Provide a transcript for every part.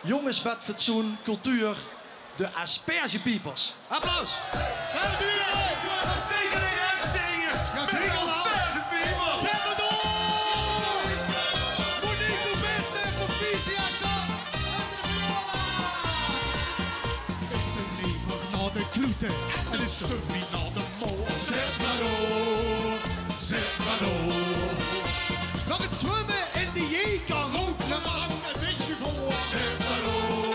jongens met fatsoen, cultuur, de Aspergepiepers. Applaus! Dames en heren! Ik wil dat zeker niet uitzingen! Ja, zeker wel! Aspergepiepers! Zet me door! Monique de Beste en Patricia Jean! Is de never naar de kloeten en de stumpie naar de mol. Zet maar door! Zet maar door! Nog het zwemmen in de jeker, rood, lang een beetje voor. Zet maar door!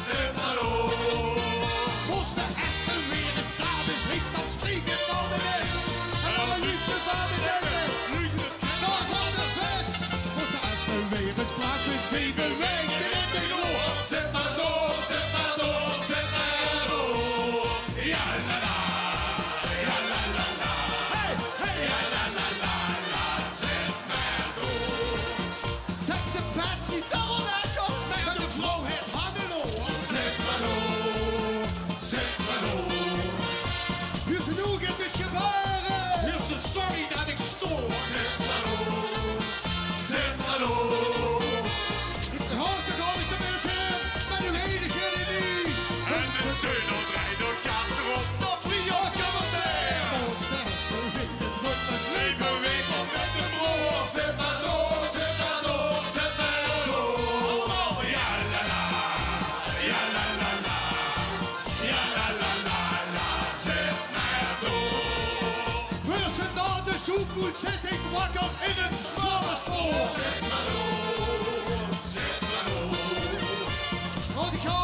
Zet maar door! Kost de Esten weer het s'avonds niks dan springen van de weg. En alle liefde van de rennen. Nog van de vis. Kost de Esten weer het spraak met 7 weken in de oor. Zet maar door! Zet maar door! Zet maar door! Ja la la! Ja la la la! Hey, hey. Ja la la la la! Zet maar door! Sexy Patsy, double that up. Met de vrouw het hangenoor. Zet maar door! Zet maar door! Nu is genoeg in dit gebeuren. Heel zo sorry dat ik stoor! Zet maar door! Zet maar door! De hoogste ga ik de mensen met uw enige niet. En de zeunelrijder gaat erop op Rioja van der! Leven winkel met de broer! Zet maar door! Zet maar door! Zet maar door! Ja la la! Ja la la la! Ja la la la la! Zet maar door! Als je naar de zoek moet, zit ik wakker in een zware spoor. Zet maar door! Zet maar door! Want ik ga